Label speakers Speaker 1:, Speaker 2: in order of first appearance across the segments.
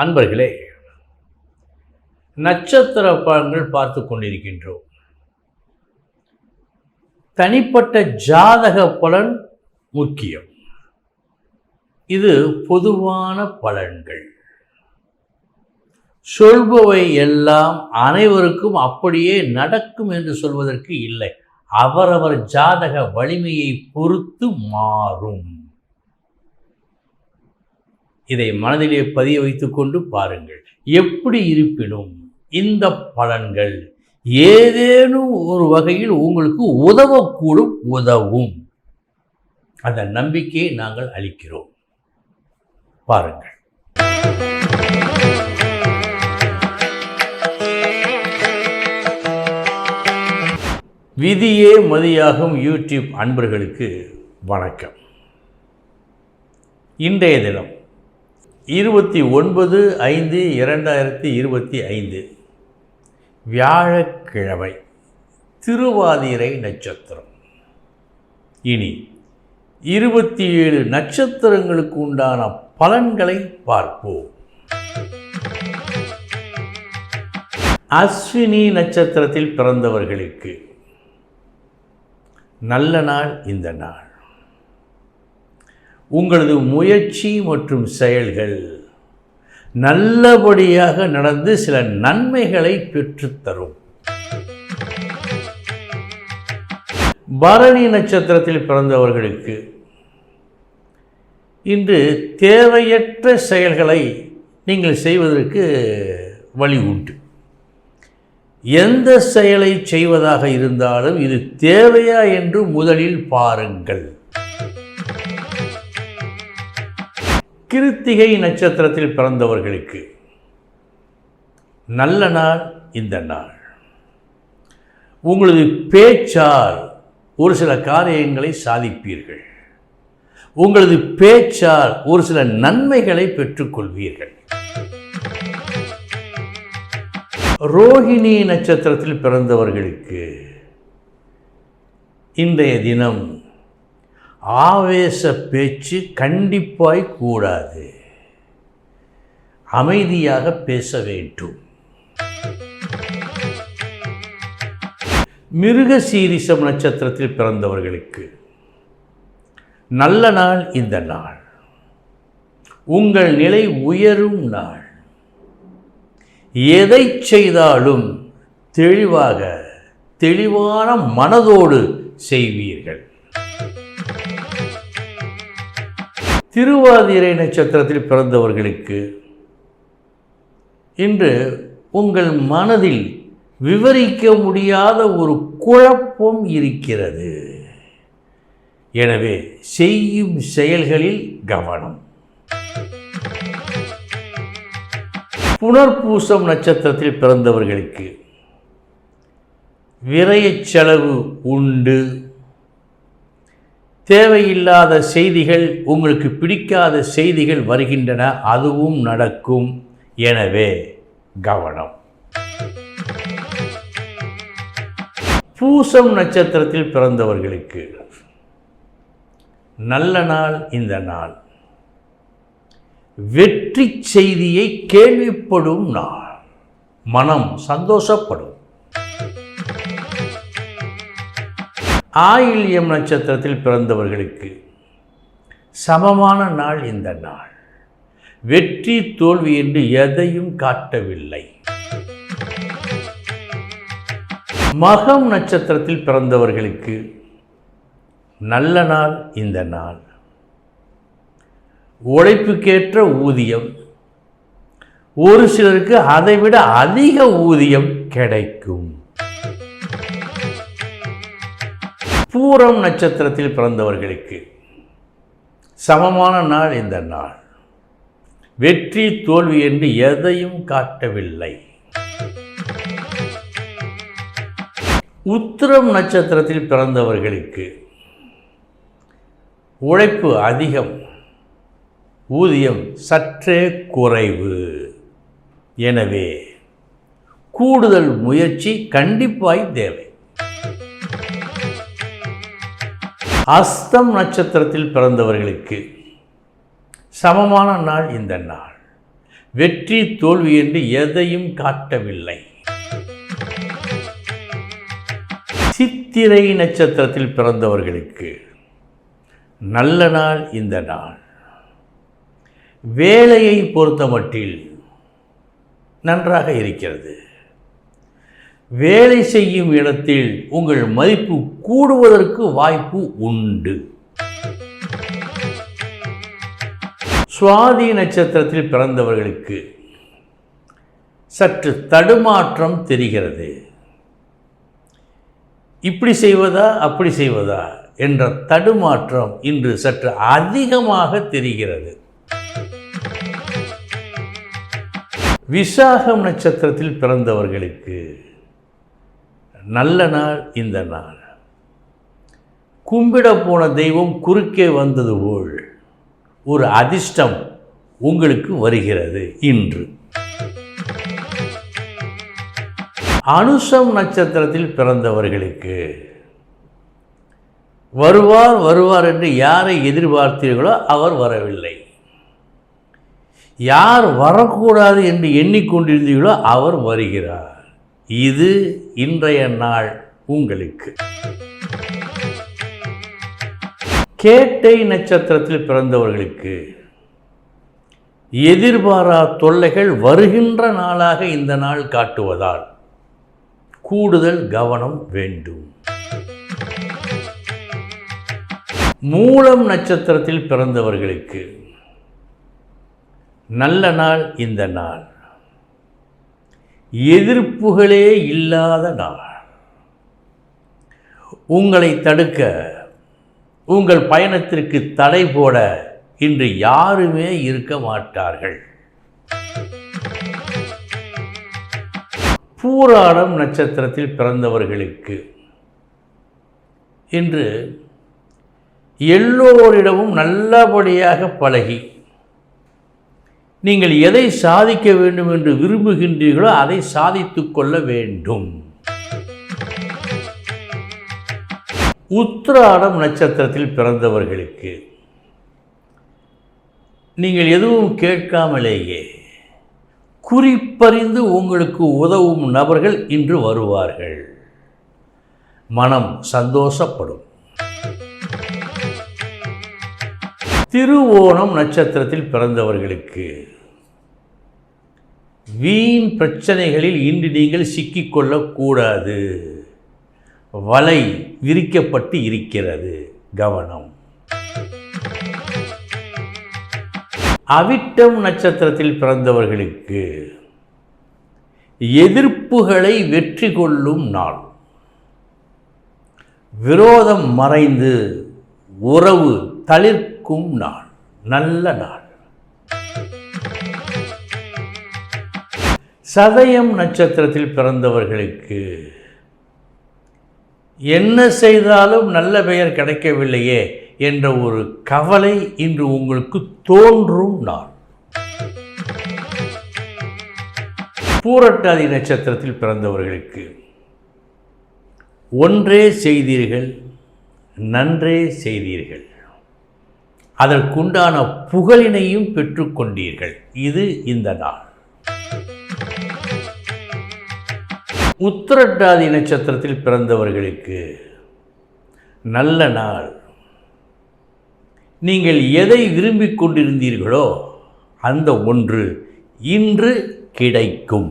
Speaker 1: அன்பர்களே, நட்சத்திர பலன்கள் பார்த்து கொண்டிருக்கின்றோம். தனிப்பட்ட ஜாதக பலன் முக்கியம். இது பொதுவான பலன்கள். சொல்பவை எல்லாம் அனைவருக்கும் அப்படியே நடக்கும் என்று சொல்வதற்கு இல்லை. அவரவர் ஜாதக வலிமையை பொறுத்து மாறும். இதை மனதிலே பதிய வைத்துக் கொண்டு பாருங்கள். எப்படி இருப்பினும் இந்த பலன்கள் ஏதேனும் ஒரு வகையில் உங்களுக்கு உதவும். அந்த நம்பிக்கையை நாங்கள் அளிக்கிறோம். பாருங்கள். விதியே மதியாகும் யூடியூப் அன்பர்களுக்கு வணக்கம். இன்றைய தினம் 29/5/2025 வியாழக்கிழமை, திருவாதிரை நட்சத்திரம். இனி 27 நட்சத்திரங்களுக்கு உண்டான பலன்களை பார்ப்போம். அஸ்வினி நட்சத்திரத்தில் பிறந்தவர்களுக்கு நல்ல நாள் இந்த நாள். உங்களது முயற்சி மற்றும் செயல்கள் நல்லபடியாக நடந்து சில நன்மைகளை பெற்றுத்தரும். பரணி நட்சத்திரத்தில் பிறந்தவர்களுக்கு இன்று தேவையற்ற செயல்களை நீங்கள் செய்வதற்கு வழி உண்டு. எந்த செயலை செய்வதாக இருந்தாலும் இது தேவையா என்று முதலில் பாருங்கள். கிருத்திகை நட்சத்திரத்தில் பிறந்தவர்களுக்கு நல்ல நாள் இந்த நாள். உங்களது பேச்சால் ஒரு சில காரியங்களை சாதிப்பீர்கள். உங்களது பேச்சால் ஒரு சில நன்மைகளை பெற்றுக்கொள்வீர்கள். ரோஹிணி நட்சத்திரத்தில் பிறந்தவர்களுக்கு இன்றைய தினம் ஆவேச பேச்சு கண்டிப்பாய் கூடாது. அமைதியாக பேச வேண்டும். மிருகசீரிஷம் நட்சத்திரத்தில் பிறந்தவர்களுக்கு நல்ல நாள் இந்த நாள். உங்கள் நிலை உயரும் நாள். எதை செய்தாலும் தெளிவான மனதோடு செய்வீர்கள். திருவாதிரை நட்சத்திரத்தில் பிறந்தவர்களுக்கு இன்று உங்கள் மனதில் விவரிக்க முடியாத ஒரு குழப்பம் இருக்கிறது. எனவே செய்யும் செயல்களில் கவனம். புனர்பூசம் நட்சத்திரத்தில் பிறந்தவர்களுக்கு விரயச் செலவு உண்டு. தேவையில்லாத செய்திகள், உங்களுக்கு பிடிக்காத செய்திகள் வருகின்றன, அதுவும் நடக்கும். எனவே கவனம். பூசம் நட்சத்திரத்தில் பிறந்தவர்களுக்கு நல்ல நாள் இந்த நாள். வெற்றி செய்தியை கேள்விப்படும் நாள். மனம் சந்தோஷப்படும். ஆயில்யம் நட்சத்திரத்தில் பிறந்தவர்களுக்கு சமமான நாள் இந்த நாள். வெற்றி தோல்வி என்று எதையும் காட்டவில்லை. மகம் நட்சத்திரத்தில் பிறந்தவர்களுக்கு நல்ல நாள் இந்த நாள். உழைப்புக்கேற்ற ஊதியம், ஒரு சிலருக்கு அதைவிட அதிக ஊதியம் கிடைக்கும். பூரம் நட்சத்திரத்தில் பிறந்தவர்களுக்கு சமமான நாள் இந்த நாள். வெற்றி தோல்வி என்று எதையும் காட்டவில்லை. உத்திரம் நட்சத்திரத்தில் பிறந்தவர்களுக்கு உழைப்பு அதிகம், ஊதியம் சற்றே குறைவு. எனவே கூடுதல் முயற்சி கண்டிப்பாய் தேவை. அஸ்தம் நட்சத்திரத்தில் பிறந்தவர்களுக்கு சமமான நாள் இந்த நாள். வெற்றி தோல்வி என்று எதையும் காட்டவில்லை. சித்திரை நட்சத்திரத்தில் பிறந்தவர்களுக்கு நல்ல நாள் இந்த நாள். வேலையை பொறுத்தமட்டில் நன்றாக இருக்கிறது. வேலை செய்யும் இடத்தில் உங்கள் மதிப்பு கூடுவதற்கு வாய்ப்பு உண்டு. சுவாதி நட்சத்திரத்தில் பிறந்தவர்களுக்கு சற்று தடுமாற்றம் தெரிகிறது. இப்படி செய்வதா அப்படி செய்வதா என்ற தடுமாற்றம் இன்று சற்று அதிகமாக தெரிகிறது. விசாகம் நட்சத்திரத்தில் பிறந்தவர்களுக்கு நல்ல நாள் இந்த நாள். கும்பிட போன தெய்வம் குறுக்கே வந்தது போல் ஒரு அதிர்ஷ்டம் உங்களுக்கு வருகிறது இன்று. அனுசம் நட்சத்திரத்தில் பிறந்தவர்களுக்கு வருவார் வருவார் என்று யாரை எதிர்பார்த்தீர்களோ அவர் வரவில்லை. யார் வரக்கூடாது என்று எண்ணிக்கொண்டிருந்தீர்களோ அவர் வருகிறார். இது இன்றைய நாள் உங்களுக்கு. கேட்டை நட்சத்திரத்தில் பிறந்தவர்களுக்கு எதிர்பாரா தொல்லைகள் வருகின்ற நாளாக இந்த நாள் காட்டுவதால் கூடுதல் கவனம் வேண்டும். மூலம் நட்சத்திரத்தில் பிறந்தவர்களுக்கு நல்ல நாள் இந்த நாள். எதிர்ப்புகளே இல்லாத நாள். உங்களை தடுக்க, உங்கள் பயணத்திற்கு தடை போட இன்று யாருமே இருக்க மாட்டார்கள். பூராடம் நட்சத்திரத்தில் பிறந்தவர்களுக்கு இன்று எல்லோரிடமும் நல்லபடியாக பழகி நீங்கள் எதை சாதிக்க வேண்டும் என்று விரும்புகின்றீர்களோ அதை சாதித்துக் கொள்ள வேண்டும். உத்திராடம் நட்சத்திரத்தில் பிறந்தவர்களுக்கு நீங்கள் எதுவும் கேட்காமலேயே குறிப்பறிந்து உங்களுக்கு உதவும் நபர்கள் இன்று வருவார்கள். மனம் சந்தோஷப்படும். திருவோணம் நட்சத்திரத்தில் பிறந்தவர்களுக்கு வீண் பிரச்சனைகளில் இன்று நீங்கள் சிக்கிக்கொள்ளக்கூடாது. வலை விரிக்கப்பட்டு இருக்கிறது, கவனம். அவிட்டம் நட்சத்திரத்தில் பிறந்தவர்களுக்கு எதிர்ப்புகளை வெற்றி கொள்ளும் நாள். விரோதம் மறைந்து உறவு தளிர்க்கும் நாள், நல்ல நாள். சதயம் நட்சத்திரத்தில் பிறந்தவர்களுக்கு என்ன செய்தாலும் நல்ல பெயர் கிடைக்கவில்லையே என்ற ஒரு கவலை இன்று உங்களுக்கு தோன்றும் நாள். பூரட்டாதி நட்சத்திரத்தில் பிறந்தவர்களுக்கு ஒன்றே செய்தீர்கள், நன்றே செய்தீர்கள். அதற்குண்டான புகழினையும் பெற்றுக்கொண்டீர்கள். இது இந்த நாள். உத்திரட்டாதி நட்சத்திரத்தில் பிறந்தவர்களுக்கு நல்ல நாள். நீங்கள் எதை விரும்பிக் கொண்டிருந்தீர்களோ அந்த ஒன்று இன்று கிடைக்கும்.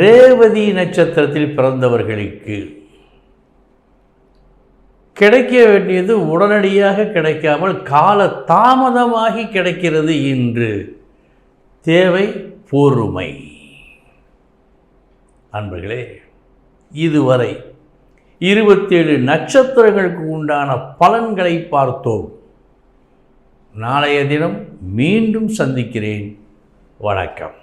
Speaker 1: ரேவதி நட்சத்திரத்தில் பிறந்தவர்களுக்கு கிடைக்க வேண்டியது உடனடியாக கிடைக்காமல் கால தாமதமாகி கிடைக்கிறது. இன்று தேவை பொறுமை. அன்பர்களே, இதுவரை 27 நட்சத்திரங்களுக்கு உண்டான பலன்களை பார்த்தோம். நாளைய தினம் மீண்டும் சந்திக்கிறேன். வணக்கம்.